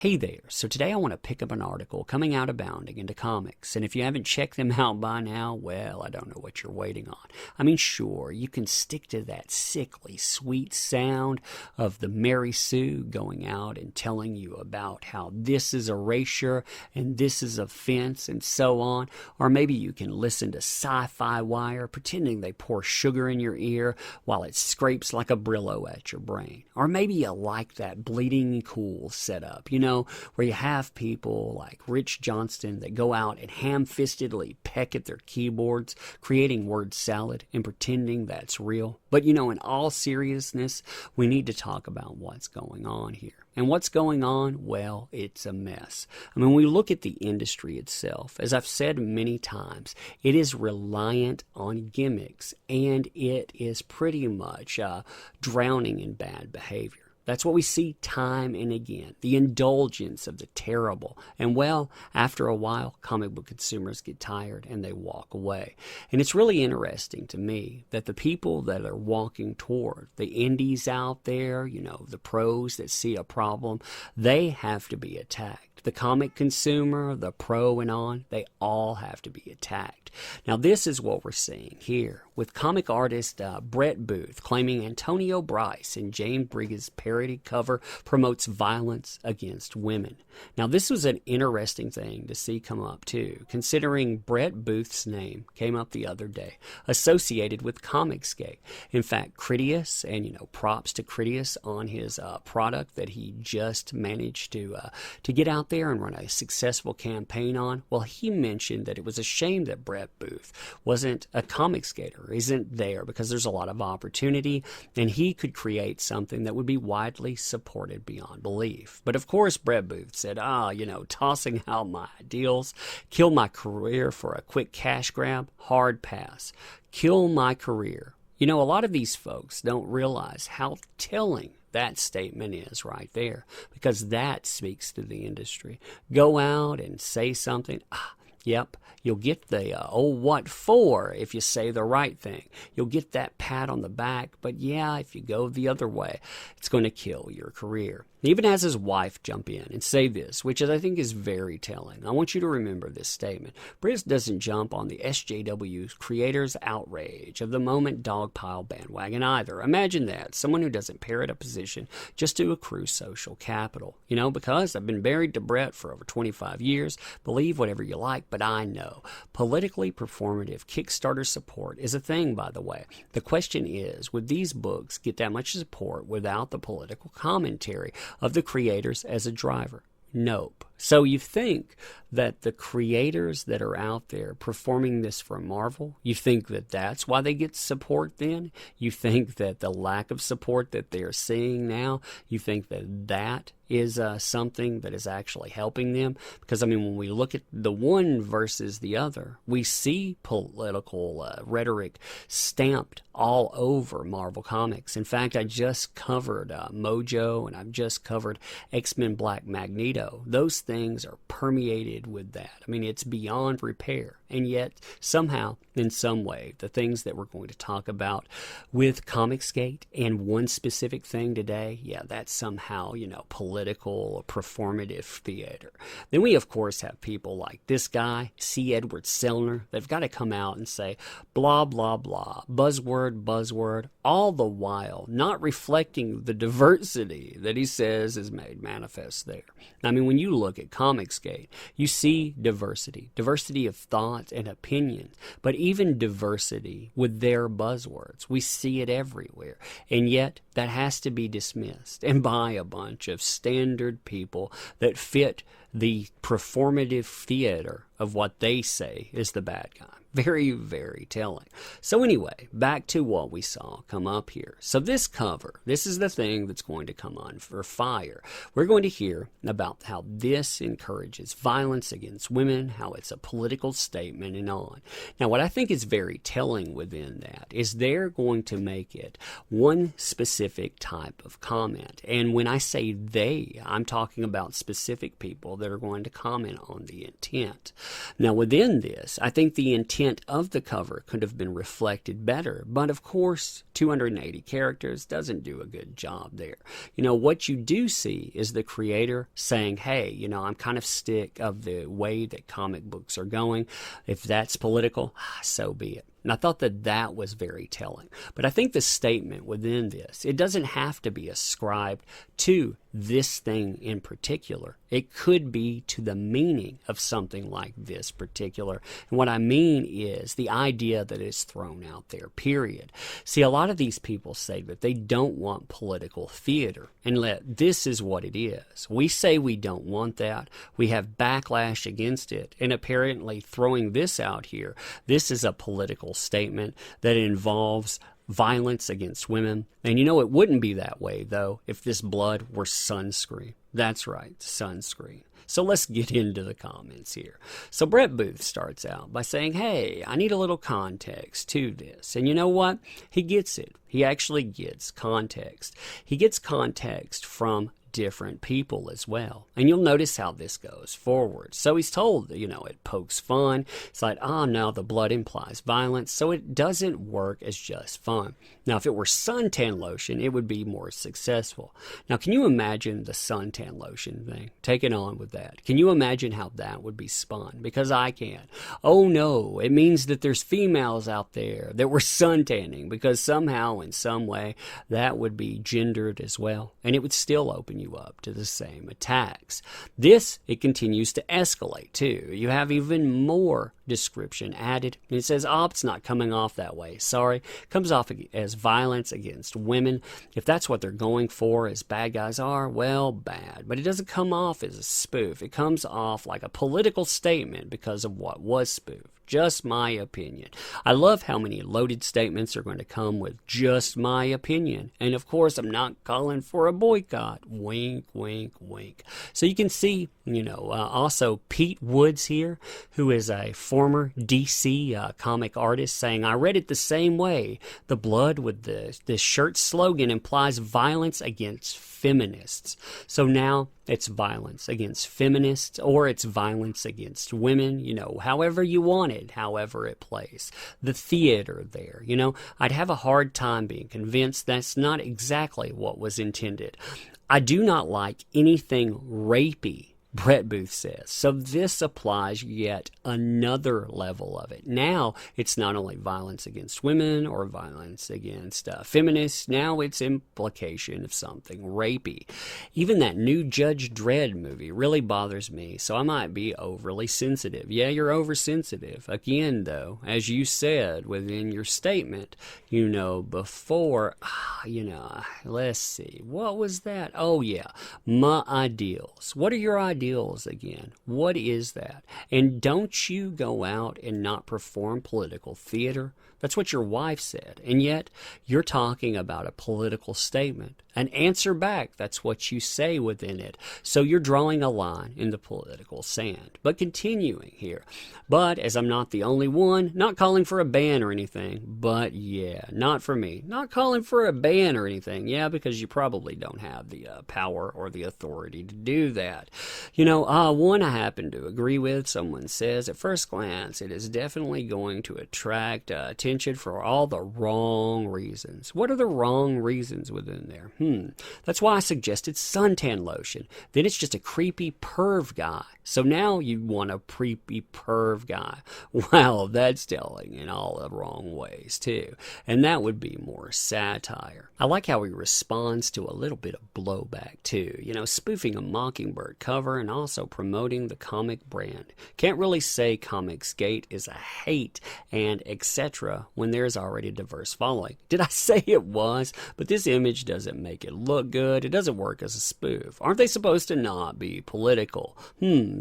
Hey there, so today I want to pick up an article coming out abounding into comics, and if you haven't checked them out by now, well, I don't know what you're waiting on. I mean, sure, you can stick to that sickly sweet sound of the Mary Sue going out and telling you about how this is erasure and this is offense and so on, or maybe you can listen to Sci-Fi Wire pretending they pour sugar in your ear while it scrapes like a Brillo at your brain, or maybe you like that bleeding cool setup, where you have people like Rich Johnston that go out and ham-fistedly peck at their keyboards, creating word salad and pretending that's real. But in all seriousness, we need to talk about what's going on here. And what's going on? Well, it's a mess. I mean, when we look at the industry itself, as I've said many times, it is reliant on gimmicks, and it is pretty much drowning in bad behavior. That's what we see time and again, the indulgence of the terrible. And well, after a while, comic book consumers get tired and they walk away. And it's really interesting to me that the people that are walking toward, the indies out there, the pros that see a problem, they have to be attacked. The comic consumer, the pro and on, they all have to be attacked. Now this is what we're seeing here with comic artist Brett Booth claiming Antonio Brice in James Briggs' parody cover promotes violence against women. Now this was an interesting thing to see come up too, considering Brett Booth's name came up the other day associated with Comicsgate. In fact, Critias, and props to Critias on his product that he just managed to get out there and run a successful campaign on. Well, he mentioned that it was a shame that Brett Booth wasn't a Comicsgater, isn't there, because there's a lot of opportunity and he could create something that would be widely supported beyond belief. But of course, Brett Booth said, tossing out my ideals, kill my career for a quick cash grab, hard pass. Kill my career. A lot of these folks don't realize how telling that statement is right there, because that speaks to the industry. Go out and say something. Yep, you'll get the, what for if you say the right thing. You'll get that pat on the back, but yeah, if you go the other way, it's going to kill your career. He even has his wife jump in and say this, which I think is very telling. I want you to remember this statement. Brice doesn't jump on the SJW's creators' outrage of the moment dogpile bandwagon either. Imagine that, someone who doesn't parrot a position just to accrue social capital. Because I've been married to Brett for over 25 years, believe whatever you like, but I know politically performative Kickstarter support is a thing, by the way. The question is, would these books get that much support without the political commentary of the creators as a driver? Nope. So you think that the creators that are out there performing this for Marvel, you think that that's why they get support then? You think that the lack of support that they're seeing now, you think that that is something that is actually helping them? Because, when we look at the one versus the other, we see political rhetoric stamped all over Marvel Comics. In fact, I just covered Mojo, and I've just covered X-Men Black Magneto. Those things are permeated with that. It's beyond repair. And yet, somehow, in some way, the things that we're going to talk about with Comicsgate and one specific thing today, yeah, that's somehow, political or performative theater. Then we, of course, have people like this guy, C. Edward Selner. They've got to come out and say, blah, blah, blah, buzzword, buzzword, all the while not reflecting the diversity that he says is made manifest there. When you look at Comicsgate, you see diversity of thought and opinions, but even diversity with their buzzwords. We see it everywhere, and yet that has to be dismissed and by a bunch of standard people that fit the performative theater of what they say is the bad guy. Very, very telling. So anyway, back to what we saw come up here. So this cover, this is the thing that's going to come on for fire. We're going to hear about how this encourages violence against women, how it's a political statement and on. Now, what I think is very telling within that is they're going to make it one specific type of comment. And when I say they, I'm talking about specific people that are going to comment on the intent. Now within this, I think the intent of the cover could have been reflected better, but of course 280 characters doesn't do a good job there. What you do see is the creator saying, hey, I'm kind of sick of the way that comic books are going. If that's political, so be it. And I thought that was very telling. But I think the statement within this, it doesn't have to be ascribed to this thing in particular. It could be to the meaning of something like this particular. And what I mean is the idea that is thrown out there, period. See, a lot of these people say that they don't want political theater. And this is what it is. We say we don't want that. We have backlash against it. And apparently throwing this out here, this is a political statement that involves violence against women. And it wouldn't be that way, though, if this blood were sunscreen. That's right, sunscreen. So let's get into the comments here. So Brett Booth starts out by saying, hey, I need a little context to this. And you know what? He gets it. He actually gets context. He gets context from different people as well. And you'll notice how this goes forward. So he's told, it pokes fun. It's like, no, the blood implies violence. So it doesn't work as just fun. Now, if it were suntan lotion, it would be more successful. Now, can you imagine the suntan lotion thing? Take it on with that. Can you imagine how that would be spun? Because I can. Oh, no, it means that there's females out there that were suntanning because somehow, in some way, that would be gendered as well. And it would still open you up to the same attacks. This, it continues to escalate too. You have even more description added. And it says, it's not coming off that way. Sorry. It comes off as violence against women. If that's what they're going for, as bad guys are, well, bad. But it doesn't come off as a spoof. It comes off like a political statement because of what was spoof. Just my opinion. I love how many loaded statements are going to come with just my opinion. And of course, I'm not calling for a boycott. Wink, wink, wink. So you can see, also Pete Woods here, who is a former DC comic artist, saying, I read it the same way. The blood with this shirt slogan implies violence against feminists. So now it's violence against feminists, or it's violence against women, however you want it, however it plays. The theater there, I'd have a hard time being convinced that's not exactly what was intended. I do not like anything rapey, Brett Booth says. So this applies yet another level of it. Now it's not only violence against women or violence against feminists. Now it's implication of something rapey. Even that new Judge Dredd movie really bothers me, so I might be overly sensitive. Yeah, you're oversensitive. Again, though, as you said within your statement, before, let's see, what was that? Oh, yeah, my ideals. What are your ideals again? What is that? And don't you go out and not perform political theater? That's what your wife said. And yet you're talking about a political statement. An answer back, that's what you say within it. So you're drawing a line in the political sand. But continuing here. But as I'm not the only one, not calling for a ban or anything, but yeah, not for me. Not calling for a ban or anything. Yeah, because you probably don't have the power or the authority to do that. One I happen to agree with. Someone says, at first glance, it is definitely going to attract attention for all the wrong reasons. What are the wrong reasons within there? That's why I suggested suntan lotion. Then it's just a creepy perv guy. So now you want a creepy perv guy. Wow, that's telling in all the wrong ways too. And that would be more satire. I like how he responds to a little bit of blowback too. Spoofing a Mockingbird cover and also promoting the comic brand. Can't really say Comicsgate is a hate and etc. when there's already a diverse following. Did I say it was? But this image doesn't make it look good. It doesn't work as a spoof. Aren't they supposed to not be political?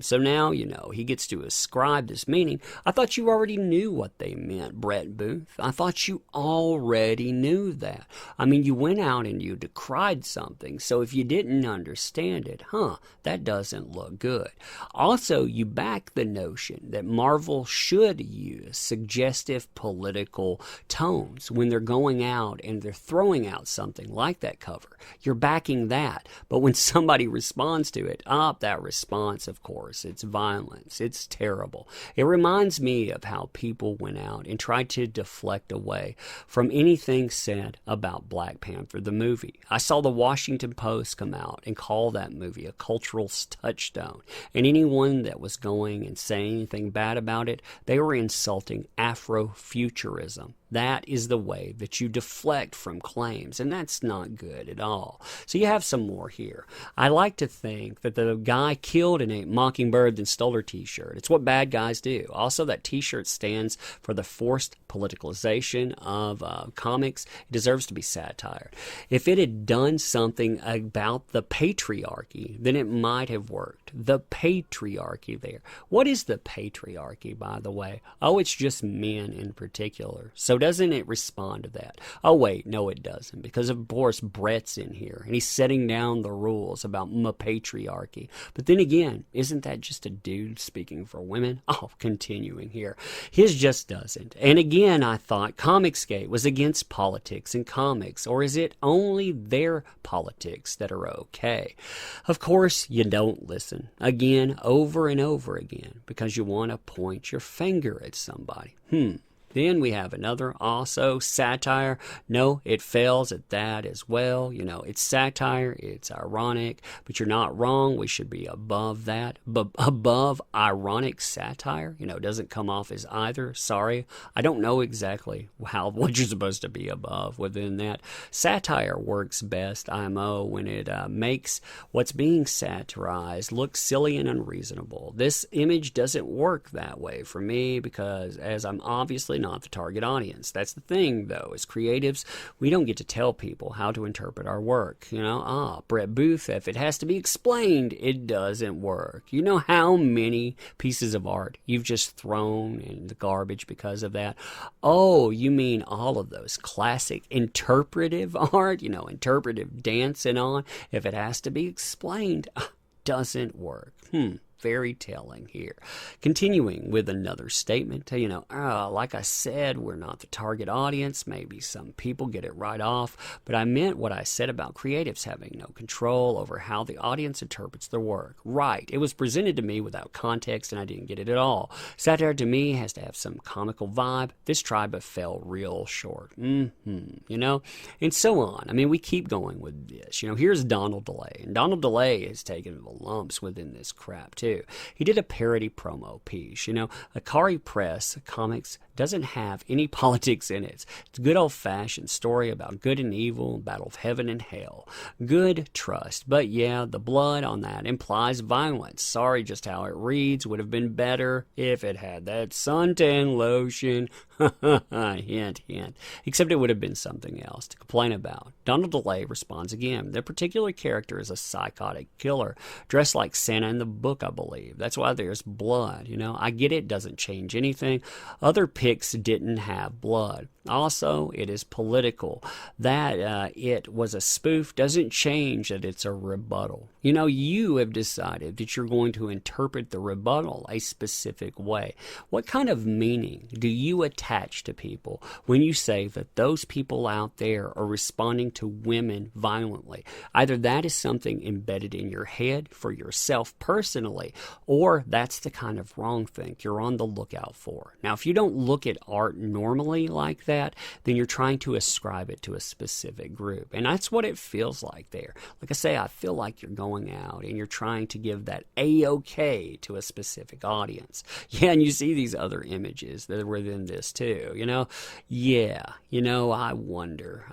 So now, he gets to ascribe this meaning. I thought you already knew what they meant, Brett Booth. I thought you already knew that. I mean, you went out and you decried something, so if you didn't understand it, that doesn't look good. Also, you back the notion that Marvel should use suggestive political tones when they're going out and they're throwing out something like that cover cover. You're backing that. But when somebody responds to it, that response, of course, it's violence. It's terrible. It reminds me of how people went out and tried to deflect away from anything said about Black Panther, the movie. I saw the Washington Post come out and call that movie a cultural touchstone. And anyone that was going and saying anything bad about it, they were insulting Afrofuturism. That is the way that you deflect from claims, and that's not good at all. So you have some more here. I like to think that the guy killed and ate Mockingbird then stole her t-shirt. It's what bad guys do. Also, that t-shirt stands for the forced politicalization of comics. It deserves to be satired. If it had done something about the patriarchy, then it might have worked. The patriarchy there. What is the patriarchy, by the way? Oh, it's just men in particular. So doesn't it respond to that? Oh, wait, no, it doesn't. Because, of course, Brett's in here, and he's setting down the rules about patriarchy. But then again, isn't that just a dude speaking for women? Oh, continuing here. His just doesn't. And again, I thought Comicsgate was against politics and comics, or is it only their politics that are okay? Of course, you don't listen. Again, over and over again, because you want to point your finger at somebody. Then we have another also satire. No, it fails at that as well. You know, it's satire, it's ironic, but you're not wrong. We should be above that. But above ironic satire, you know, doesn't come off as either. Sorry, I don't know exactly what you're supposed to be above within that. Satire works best, IMO, when it makes what's being satirized look silly and unreasonable. This image doesn't work that way for me because, as I'm obviously not the target audience. That's the thing, though. As creatives, we don't get to tell people how to interpret our work. You know, Brett Booth, if it has to be explained, it doesn't work. You know how many pieces of art you've just thrown in the garbage because of that? Oh, you mean all of those classic interpretive art, you know, interpretive dance and on? If it has to be explained, doesn't work. Very telling here. Continuing with another statement, you know, like I said, we're not the target audience. Maybe some people get it right off, but I meant what I said about creatives having no control over how the audience interprets their work. Right. It was presented to me without context, and I didn't get it at all. Satire to me has to have some comical vibe. This tried fell real short. You know, and so on. I mean, we keep going with this. You know, here's Donald DeLay, and Donald DeLay is taking the lumps within this crap, too. He did a parody promo piece. You know, Akari Press Comics doesn't have any politics in it. It's a good old-fashioned story about good and evil, battle of heaven and hell. Good trust. But yeah, the blood on that implies violence. Sorry, just how it reads would have been better if it had that suntan lotion. Hint, hint. Except it would have been something else to complain about. Donald DeLay responds again. The particular character is a psychotic killer, dressed like Santa in the book, I believe. That's why there's blood. You know, I get it doesn't change anything. Other pics didn't have blood. Also, it is political. That it was a spoof doesn't change that it's a rebuttal. You know, you have decided that you're going to interpret the rebuttal a specific way. What kind of meaning do you attach to people when you say that those people out there are responding to women violently? Either that is something embedded in your head for yourself personally, or that's the kind of wrong thing you're on the lookout for. Now, if you don't look at art normally like that, then you're trying to ascribe it to a specific group. And that's what it feels like there. Like I say, I feel like you're going out and you're trying to give that A-OK to a specific audience. Yeah, and you see these other images that are within this too, you know? Yeah, you know, I wonder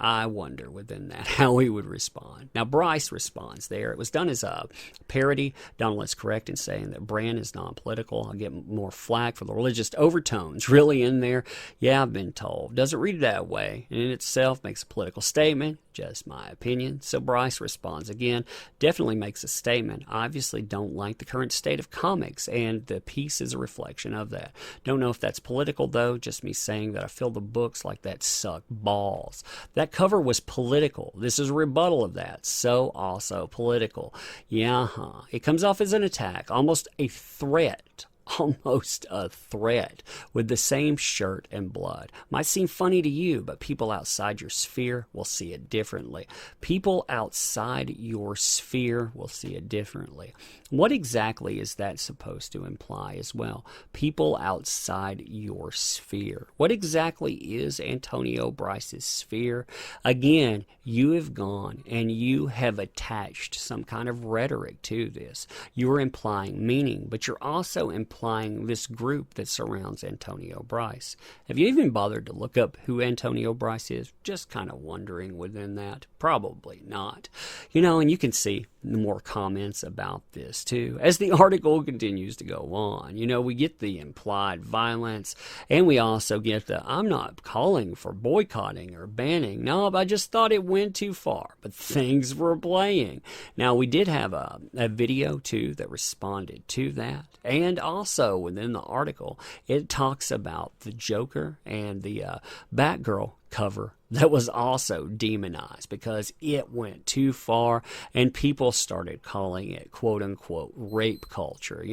within that how he would respond. Now, Brice responds there. It was done as a parody. Donald is correct in saying that Brand is non-political. I'll get more flack for the religious overtones really in there. Yeah, I've been told. Doesn't read it that way, and in itself makes a political statement. Just my opinion. So Brice responds again. Definitely makes a statement. Obviously don't like the current state of comics, and the piece is a reflection of that. Don't know if that's political, though. Just me saying that I feel the books like that suck balls. That cover was political. This is a rebuttal of that. So also political. Yeah, it comes off as an attack, almost a threat almost a threat with the same shirt and blood. Might seem funny to you, but people outside your sphere will see it differently. People outside your sphere will see it differently. What exactly is that supposed to imply as well? People outside your sphere. What exactly is Antonio Brice's sphere? Again, you have gone and you have attached some kind of rhetoric to this. You're implying meaning, but you're also implying this group that surrounds Antonio Brice. Have you even bothered to look up who Antonio Brice is? Just kind of wondering within that. Probably not. And you can see more comments about this too as the article continues to go on. We get the implied violence, and we also get the I'm not calling for boycotting or banning. No, I just thought it went too far, but things were playing. Now, we did have a video too that responded to that, and also within the article it talks about the Joker and the Batgirl cover that was also demonized because it went too far, and people started calling it quote-unquote rape culture.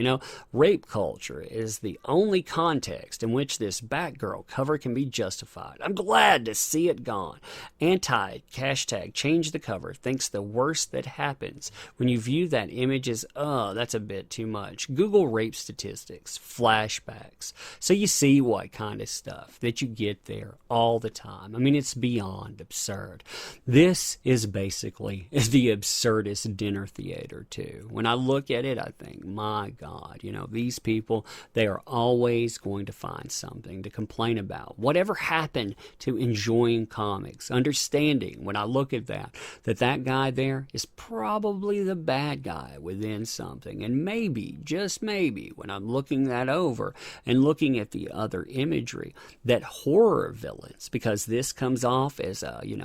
Rape culture is the only context in which this Batgirl cover can be justified. I'm glad to see it gone. Hashtag change the cover thinks the worst that happens when you view that image is, that's a bit too much. Google rape statistics, flashbacks. So you see what kind of stuff that you get there all the time. I mean, it's beyond absurd. This is basically the absurdist dinner theater too. When I look at it, I think, my God, these people, they are always going to find something to complain about. Whatever happened to enjoying comics, understanding when I look at that guy there is probably the bad guy within something. And maybe, just maybe, when I'm looking that over and looking at the other imagery, that horror villains, because this comes off as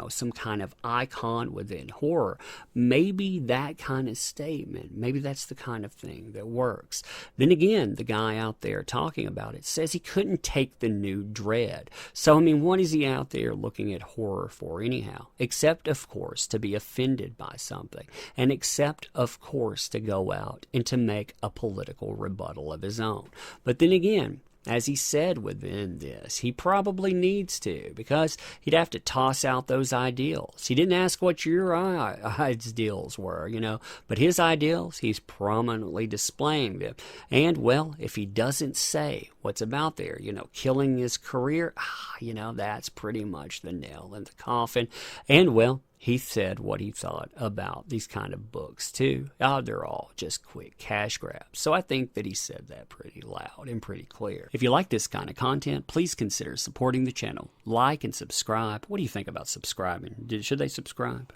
some kind of icon within horror, maybe that kind of statement, maybe that's the kind of thing that works. Then again, the guy out there talking about it says he couldn't take the new Dread. So I mean, what is he out there looking at horror for anyhow? Except, of course, to be offended by something, and except, of course, to go out and to make a political rebuttal of his own. But then again, as he said within this, he probably needs to, because he'd have to toss out those ideals. He didn't ask what your ideals were, but his ideals, he's prominently displaying them. And, well, if he doesn't say what's about there, killing his career, that's pretty much the nail in the coffin. And, well, he said what he thought about these kind of books, too. They're all just quick cash grabs. So I think that he said that pretty loud and pretty clear. If you like this kind of content, please consider supporting the channel. Like and subscribe. What do you think about subscribing? Should they subscribe?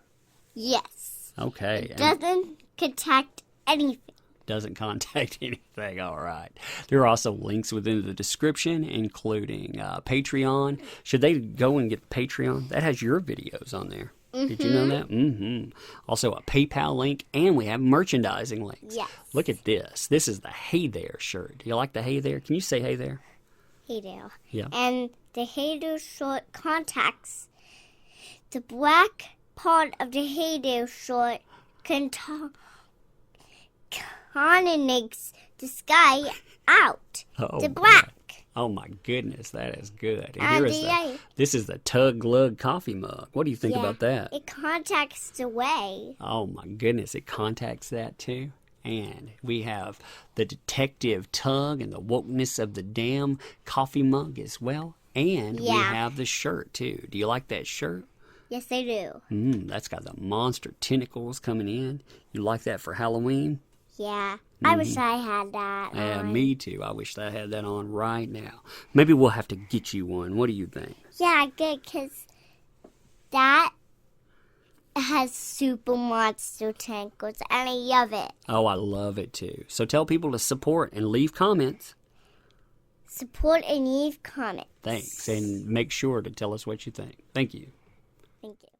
Yes. Okay. It doesn't contact anything. Doesn't contact anything. All right. There are also links within the description, including Patreon. Should they go and get Patreon? That has your videos on there. Did you know that? Also a PayPal link, and we have merchandising links. Yes. Look at this. This is the Hey There shirt. Do you like the Hey There? Can you say Hey There? Hey There. Yeah. And the Hey There shirt contacts the black part of the Hey There shirt makes the sky out. The black. God. Oh my goodness, that is good. And this is the Tug Lug coffee mug. What do you think about that? It contacts the way. Oh my goodness, it contacts that too. And we have the Detective Tug and the Wokeness of the Damn coffee mug as well. And we have the shirt too. Do you like that shirt? Yes, I do. That's got the monster tentacles coming in. You like that for Halloween? Yeah. I wish I had that on. Me too. I wish I had that on right now. Maybe we'll have to get you one. What do you think? Yeah, good, because that has super monster tentacles, and I love it. Oh, I love it too. So tell people to support and leave comments. Support and leave comments. Thanks. And make sure to tell us what you think. Thank you. Thank you.